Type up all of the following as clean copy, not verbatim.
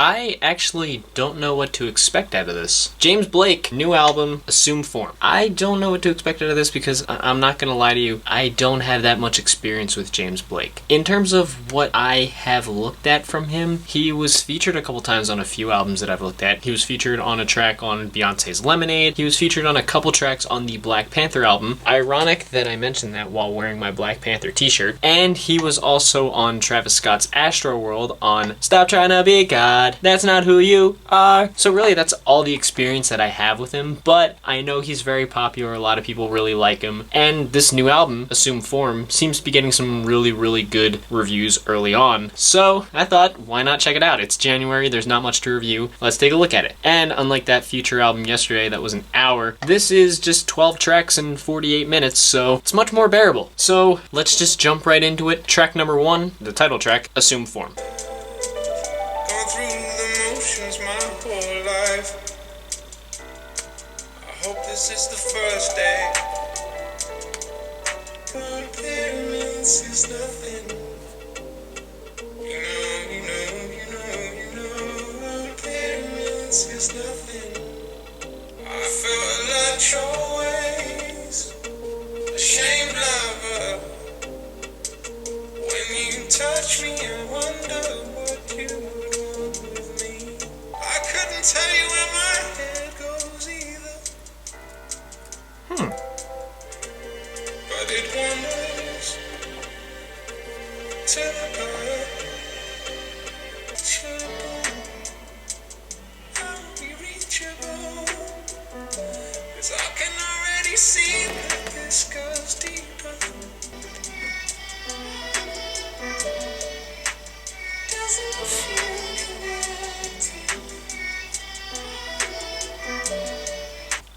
I actually don't know what to expect out of this. James Blake, new album, Assume Form. I don't know what to expect out of this because I'm not gonna lie to you, I don't have that much experience with James Blake. In terms of what I have looked at from him, he was featured a couple times on a few albums that I've looked at. He was featured on a track on Beyonce's Lemonade. He was featured on a couple tracks on the Black Panther album. Ironic that I mentioned that while wearing my Black Panther t-shirt. And he was also on Travis Scott's Astroworld on Stop Trying to Be God. That's not who you are. So really that's all the experience that I have with him, but I know he's very popular. A lot of people really like him. And this new album, Assume Form, seems to be getting some really, really good reviews early on. So I thought, why not check it out? It's January, there's not much to review. Let's take a look at it. And unlike that Future album yesterday that was an hour, this is just 12 tracks and 48 minutes, so it's much more bearable. So let's just jump right into it. Track number 1, the title track, Assume Form. This is the first day. Appearance is nothing. Appearance is nothing. I felt like your ways, ashamed lover. When you touch me, I wonder what you would want with me. I couldn't tell you where my head goes either. But it wanders to the unreachable. 'Cause I can already see that this goes deeper. Doesn't feel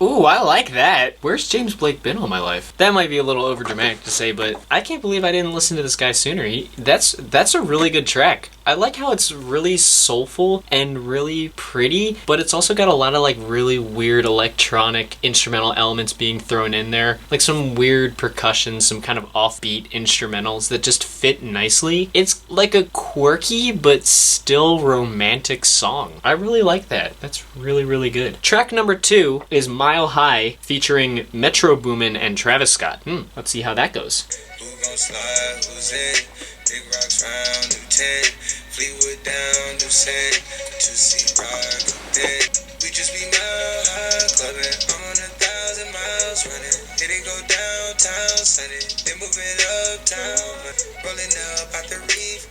Ooh, I like that. Where's James Blake been all my life? That might be a little overdramatic to say, but I can't believe I didn't listen to this guy sooner. That's a really good track. I like how it's really soulful and really pretty, but it's also got a lot of like really weird electronic instrumental elements being thrown in there. Like some weird percussion, some kind of offbeat instrumentals that just fit nicely. It's like a quirky but still romantic song. I really like that. That's really, really good. Track number 2 is Mile High featuring Metro Boomin and Travis Scott. Let's see how that goes. Who gon' slide, who's in? Big rocks round, new 10. Fleetwood down, new 10. 2C rock, dead. We just be mile high clubbing. I'm on 1,000 miles running. Hit it go downtown, sunny. Then moving uptown. Rolling up out the reef.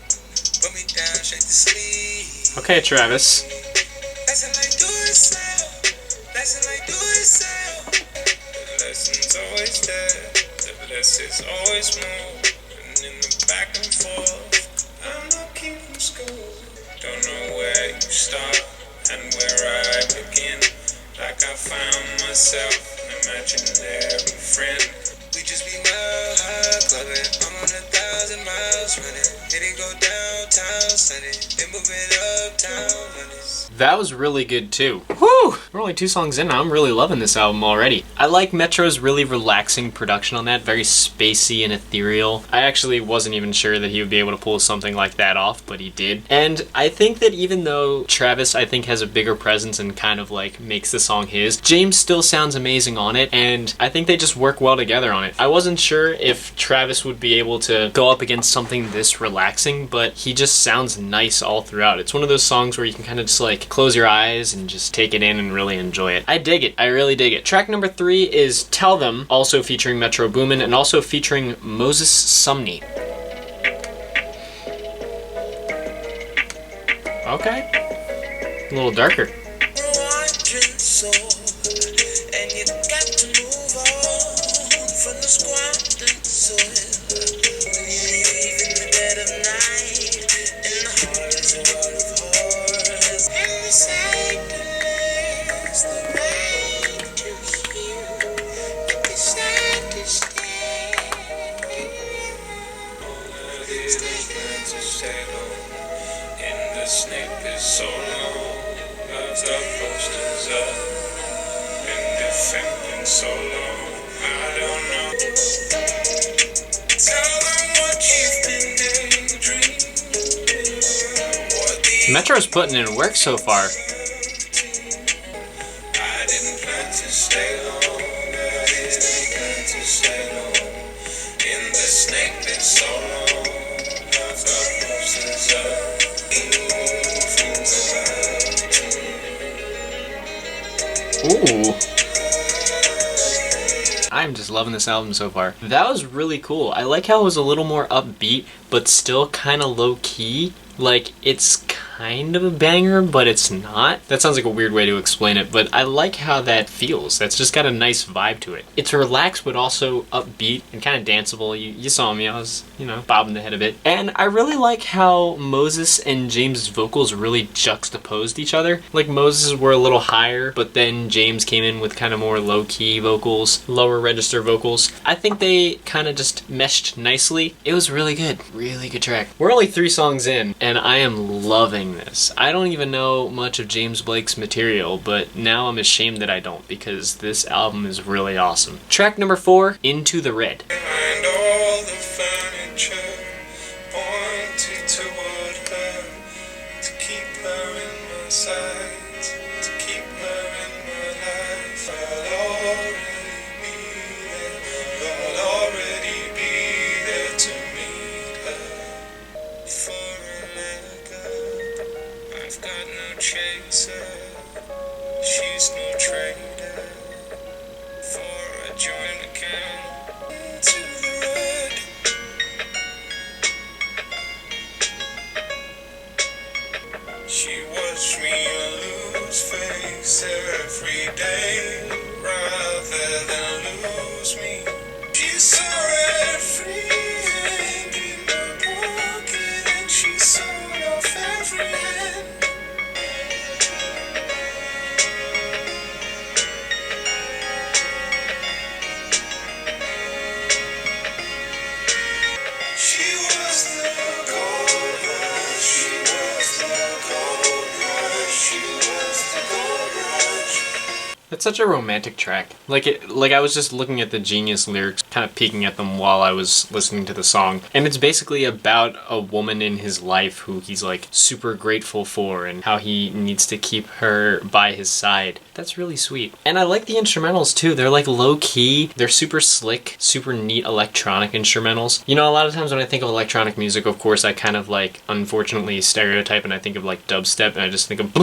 Put me down, shake the sleeve. Okay, Travis. Lesson like do it sell. Lesson like do it sell. The lesson's always there. The blessing's always more. In the back and forth, I'm not keeping score. Don't know where you start and where I begin. Like I found myself an imaginary friend. We just be mile high clubbing. I'm on 1,000 miles running. Did it go downtown, sunny? Then moving uptown, money. That was really good too. Whew! We're only 2 songs in and I'm really loving this album already. I like Metro's really relaxing production on that, very spacey and ethereal. I actually wasn't even sure that he would be able to pull something like that off, but he did. And I think that even though Travis, I think, has a bigger presence and kind of like makes the song his, James still sounds amazing on it, and I think they just work well together on it. I wasn't sure if Travis would be able to go up against something this relaxing, but he just sounds nice all throughout. It's one of those songs where you can kind of just like close your eyes and just take it in and really enjoy it. I dig it. I really dig it. Track number 3 is Tell Them, also featuring Metro Boomin and also featuring Moses Sumney. Okay. A little darker. Snake is so long, loves the posters up, been defending so long, I don't know. Tell them what you've been daydreaming, what the Metro's putting in work so far. I didn't plan to stay long. I didn't plan to stay long. In the snake pit so long. I've got posters Ooh. I'm just loving this album so far. That was really cool. I like how it was a little more upbeat, but still kind of low key. Like, it's kind of a banger, but it's not. That sounds like a weird way to explain it, but I like how that feels. That's just got a nice vibe to it. It's relaxed, but also upbeat and kind of danceable. You saw me, I was, bobbing the head a bit. And I really like how Moses and James' vocals really juxtaposed each other. Like, Moses were a little higher, but then James came in with kind of more low-key vocals, lower register vocals. I think they kind of just meshed nicely. It was really good. Really good track. We're only 3 songs in, and I am loving this. I don't even know much of James Blake's material, but now I'm ashamed that I don't, because this album is really awesome. Track number 4, Into the Red. behind all the furniture, pointed toward her, to keep her in my sights, to keep her in my life. I'll already be there to meet her. Before I let go, I've got no chaser, she's no trader, for a joint account. To the red. She watched me lose face every day, rather than lose me. She saw every hand in my pocket, and she sold off every hand. She was the gold rush, she was the gold rush, she was the gold rush. It's such a romantic track. Like I was just looking at the Genius lyrics, kind of peeking at them while I was listening to the song. And it's basically about a woman in his life who he's like super grateful for and how he needs to keep her by his side. That's really sweet. And I like the instrumentals too. They're like low key. They're super slick, super neat electronic instrumentals. A lot of times when I think of electronic music, of course, I kind of like unfortunately stereotype and I think of like dubstep and I just think of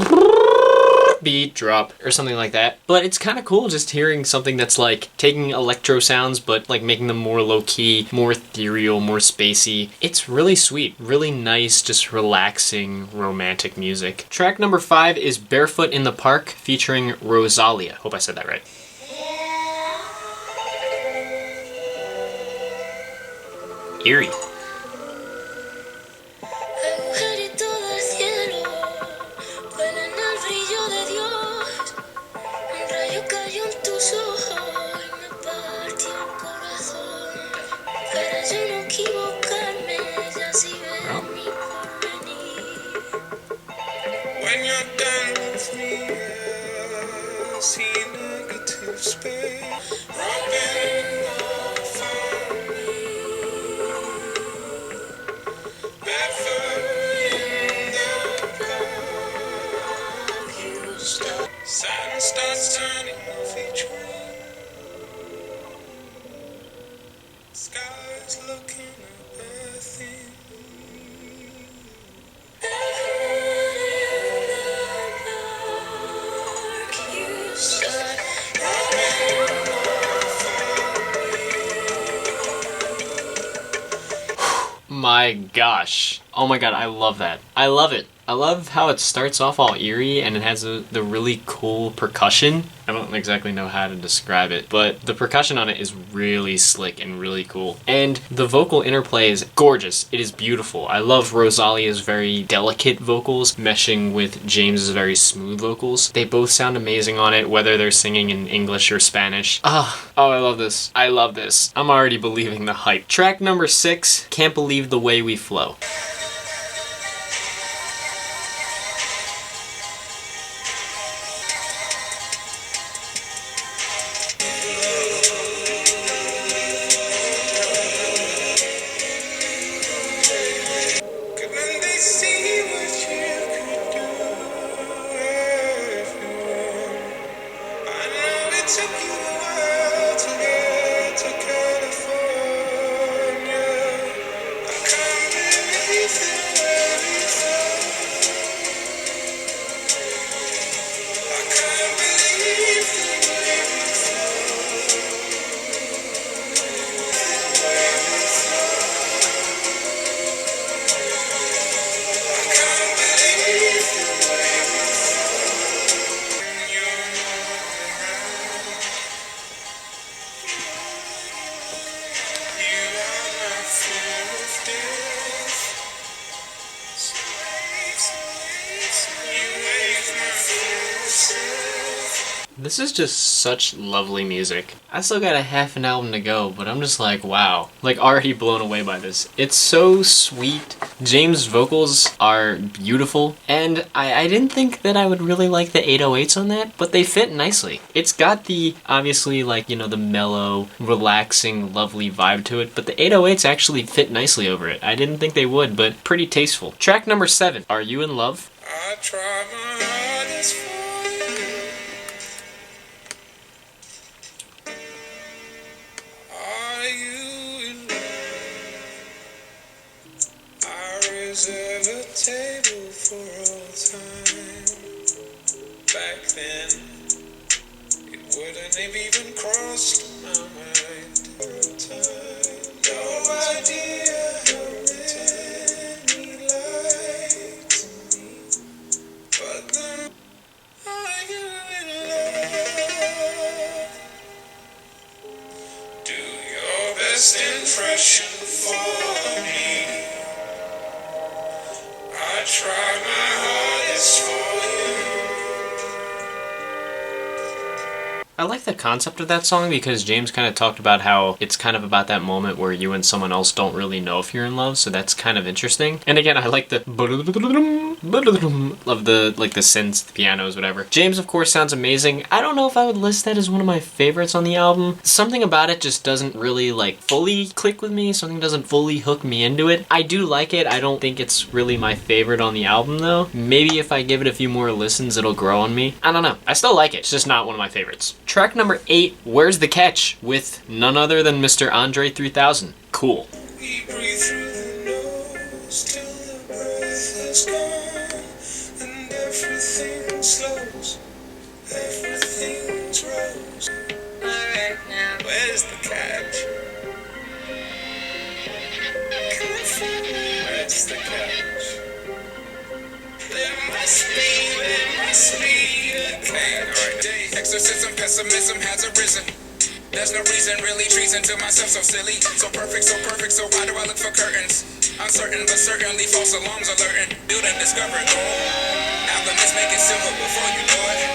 beat drop or something like that. But it's kind of cool just hearing something that's like taking electro sounds but like making them more low-key, more ethereal, more spacey. It's really sweet, really nice, just relaxing romantic music. Track number 5 is Barefoot in the Park featuring Rosalia. Hope I said that right. Eerie. Agujerito del cielo, vuelan al brillo de Dios. Un rayo cayó en tus ojos y me partió el corazón. Para yo no equivocarme, ya sí ves mi porvenir. When you're done with me, I see negative space. Rubbing off on me. Barefoot in the park, you start. Sun starts turning off each wing. Sky's looking up at things. My gosh. Oh my god, I love that. I love it. I love how it starts off all eerie and it has the really cool percussion. I don't exactly know how to describe it, but the percussion on it is really slick and really cool. And the vocal interplay is gorgeous. It is beautiful. I love Rosalia's very delicate vocals meshing with James's very smooth vocals. They both sound amazing on it, whether they're singing in English or Spanish. Oh, I love this. I love this. I'm already believing the hype. Track number 6, Can't Believe the Way We Flow. When they see what you could took you a while to get to California. I can't believe the way we fell. I can't believe the way we can't believe the way you're around. You are my fear of death. You wave my fear of self. This is just such lovely music. I still got a half an album to go, but I'm just like, wow. Like, already blown away by this. It's so sweet. James' vocals are beautiful, and I didn't think that I would really like the 808s on that, but they fit nicely. It's got the, obviously, like, you know, the mellow, relaxing, lovely vibe to it, but the 808s actually fit nicely over it. I didn't think they would, but pretty tasteful. Track number 7, Are You in Love? I try my hardest for you. Are you in love? I reserve a table for all time. Back then, it wouldn't have even crossed my mind. No idea how many lights, but then are you in love? Do your best impression for me. I try my hardest for you. I like the concept of that song because James kind of talked about how it's kind of about that moment where you and someone else don't really know if you're in love, so that's kind of interesting. And again, I like the of the, like, the synths, the pianos, whatever. James, of course, sounds amazing. I don't know if I would list that as one of my favorites on the album. Something about it just doesn't really, like, fully click with me. Something doesn't fully hook me into it. I do like it. I don't think it's really my favorite on the album, though. Maybe if I give it a few more listens, it'll grow on me. I don't know. I still like it. It's just not one of my favorites. Track number 8, Where's the Catch? With none other than Mr. André 3000. Cool. We breathe through the nose till the breath is gone, and everything slows, everything's rose. Alright now, where's the catch? Where's the catch? There must be a catch. Alright, exorcism, pessimism has arisen. There's no reason, really treason to myself, so silly. So perfect, so why do I look for curtains? Uncertain, but certainly false alarms alerting. Build and discover gold. Alchemists make it simple before you know it.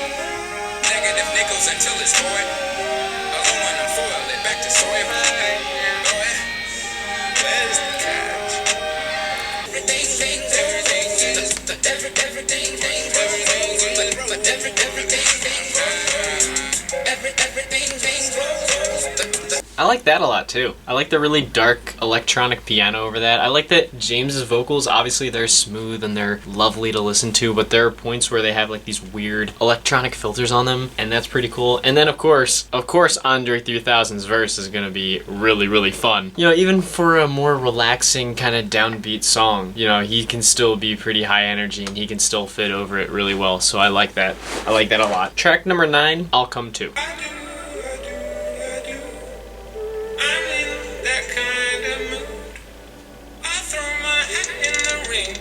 Negative nickels until it's void. Aluminum foil it back to soil. Where's the catch? I like that a lot too. I like the really dark electronic piano over that. I like that James's vocals, obviously they're smooth and they're lovely to listen to, but there are points where they have like these weird electronic filters on them, and that's pretty cool. And then of course, Andre 3000's verse is gonna be really, really fun. You know, even for a more relaxing kind of downbeat song, you know, he can still be pretty high energy and he can still fit over it really well. So I like that. I like that a lot. Track number 9, I'll Come To. I'm in that kind of mood. I throw my hat in the ring.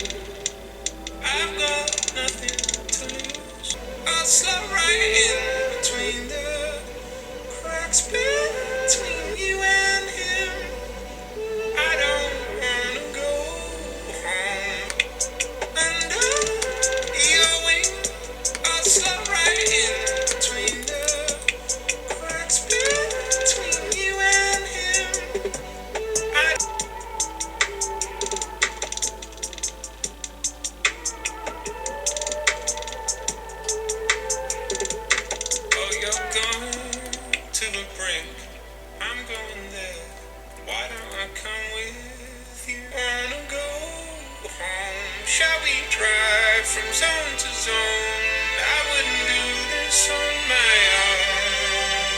I've got nothing to lose. I'll slide right in between the cracks between you and him. I don't wanna go home. And your wing, I'll slide right in between the cracks between you and him. Oh, you're going to the brink. I'm going there. Why don't I come with you? Wanna go home? Shall we drive from zone to zone? I wouldn't do this on my own.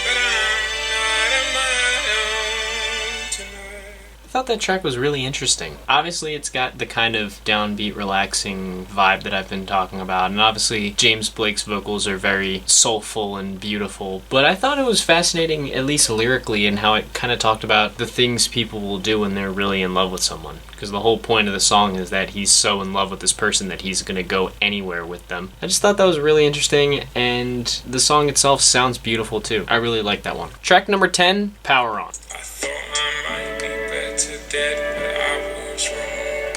thought that track was really interesting. Obviously, it's got the kind of downbeat, relaxing vibe that I've been talking about, and obviously James Blake's vocals are very soulful and beautiful, but I thought it was fascinating, at least lyrically, in how it kind of talked about the things people will do when they're really in love with someone. Because the whole point of the song is that he's so in love with this person that he's going to go anywhere with them. I just thought that was really interesting, and the song itself sounds beautiful too. I really like that one. Track number 10, Power On. I thought I might be better dead, but I was wrong.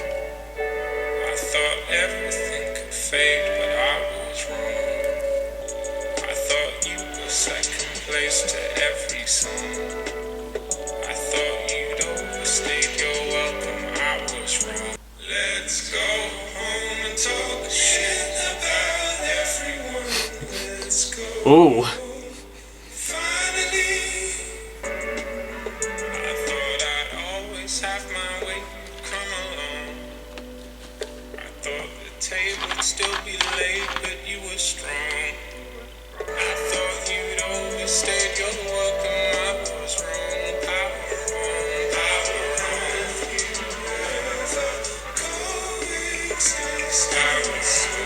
I thought everything could fade, but I was wrong. I thought you were second place to every song. I thought you'd overstayed your welcome, I was wrong. Let's go home and talk shit about everyone. Let's go. Ooh. Finally, I thought I'd always have my way, you'd come along. I thought the table would still be laid, but you were strong. I thought you'd always stayed your welcome, I was wrong. Power on, power on. If you ever coexist, I was so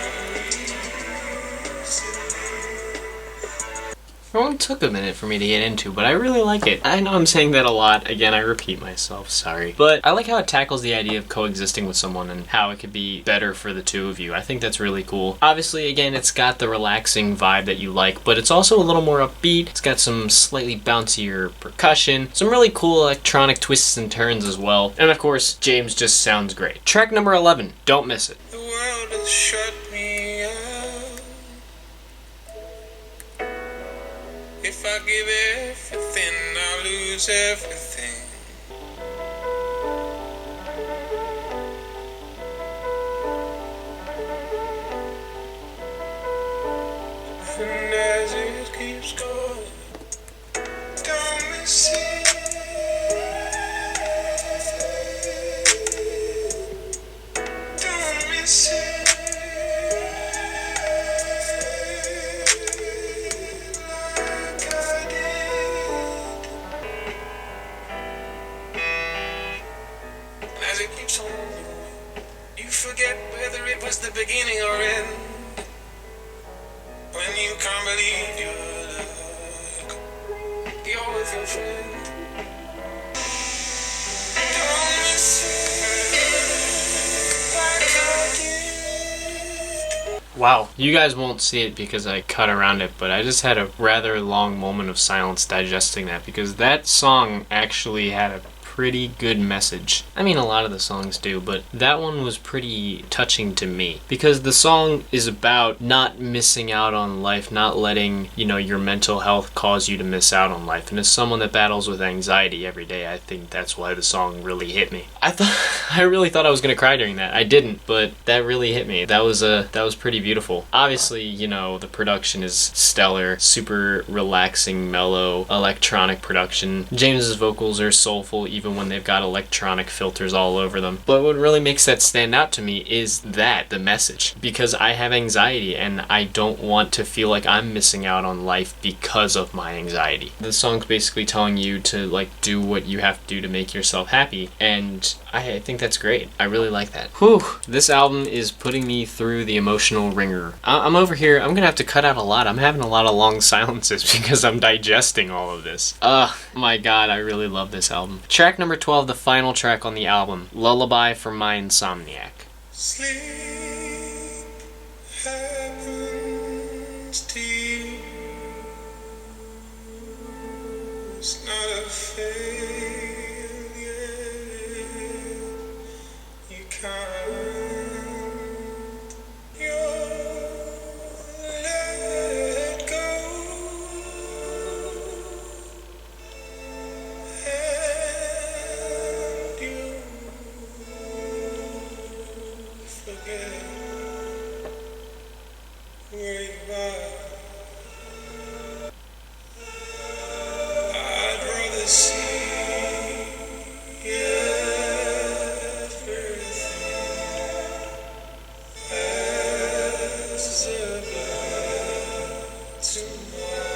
It only took a minute for me to get into, but I really like it. I know I'm saying that a lot. Again, I repeat myself, sorry. But I like how it tackles the idea of coexisting with someone and how it could be better for the two of you. I think that's really cool. Obviously, again, it's got the relaxing vibe that you like, but it's also a little more upbeat. It's got some slightly bouncier percussion, some really cool electronic twists and turns as well. And of course, James just sounds great. Track number 11, Don't Miss It. The world has shut me up. If I give everything, I'll lose everything. And as it keeps going, don't miss it. Don't miss it. As it keeps on going, you forget whether it was the beginning or end. When you can't believe your luck, you're with your friend. Don't miss it like I did. Wow. You guys won't see it because I cut around it, but I just had a rather long moment of silence digesting that because that song actually had a pretty good message. I mean, a lot of the songs do, but that one was pretty touching to me because the song is about not missing out on life, not letting, your mental health cause you to miss out on life. And as someone that battles with anxiety every day, I think that's why the song really hit me. I really thought I was going to cry during that. I didn't, but that really hit me. That was pretty beautiful. Obviously, the production is stellar, super relaxing, mellow, electronic production. James's vocals are soulful, even when they've got electronic filters all over them. But what really makes that stand out to me is the message. Because I have anxiety and I don't want to feel like I'm missing out on life because of my anxiety. The song's basically telling you to do what you have to do to make yourself happy, and I think that's great. I really like that. Whew, this album is putting me through the emotional ringer. I'm over here, I'm gonna have to cut out a lot. I'm having a lot of long silences because I'm digesting all of this. My god, I really love this album. Track number 12, the final track on the album, Lullaby from My Insomniac. Sleep happens to you. It's not a failure. You can't. You'll let go. And you forget where you are. I'd rather see everything as a blur tomorrow.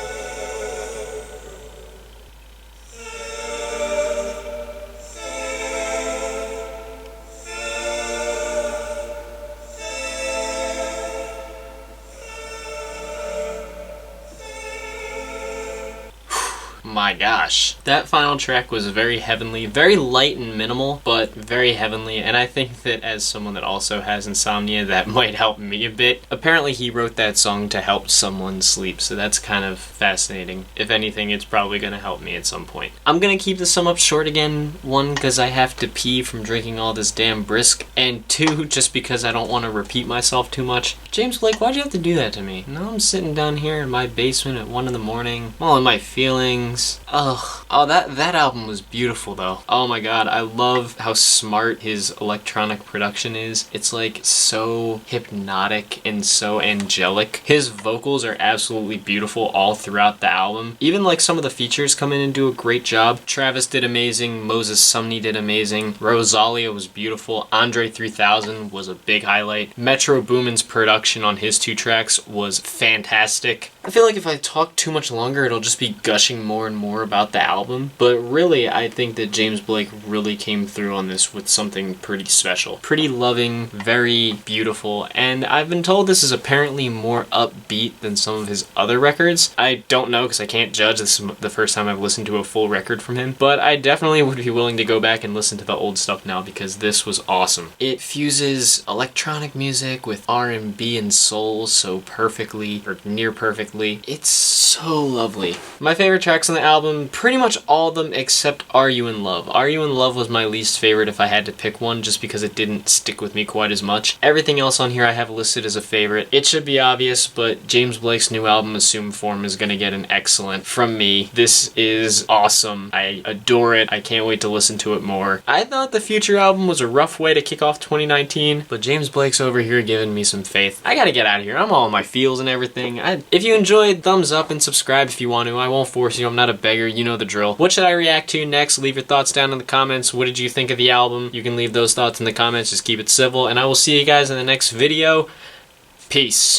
my gosh. That final track was very heavenly, very light and minimal, but very heavenly, and I think that as someone that also has insomnia, that might help me a bit. Apparently he wrote that song to help someone sleep, so that's kind of fascinating. If anything, it's probably gonna help me at some point. I'm gonna keep the sum up short again, one, because I have to pee from drinking all this damn brisk, and two, just because I don't want to repeat myself too much. James Blake, why'd you have to do that to me? Now I'm sitting down here in my basement at 1 in the morning, all in my feelings. Ugh. Oh, that album was beautiful though. Oh my god, I love how smart his electronic production is. It's like so hypnotic and so angelic. His vocals are absolutely beautiful all throughout the album. Even like some of the features come in and do a great job. Travis did amazing, Moses Sumney did amazing, Rosalia was beautiful, André 3000 was a big highlight. Metro Boomin's production on his 2 tracks was fantastic. I feel like if I talk too much longer, it'll just be gushing more and more about the album, but really I think that James Blake really came through on this with something pretty special. Pretty loving, very beautiful, and I've been told this is apparently more upbeat than some of his other records. I don't know because I can't judge. This is the first time I've listened to a full record from him, but I definitely would be willing to go back and listen to the old stuff now because this was awesome. It fuses electronic music with R&B and soul so perfectly, or near perfectly. It's so lovely. My favorite tracks on the album, pretty much all of them except Are You in Love. Are You in Love was my least favorite if I had to pick one, just because it didn't stick with me quite as much. Everything else on here I have listed as a favorite. It should be obvious, but James Blake's new album, Assume Form, is gonna get an excellent from me. This is awesome. I adore it. I can't wait to listen to it more. I thought the Future album was a rough way to kick off 2019, but James Blake's over here giving me some faith. I gotta get out of here. I'm all in my feels and everything. If you enjoyed, thumbs up and subscribe if you want to. I won't force you. I'm not a beggar. You know the drill. What should I react to next? Leave your thoughts down in the comments. What did you think of the album? You can leave those thoughts in the comments. Just keep it civil, and I will see you guys in the next video. Peace.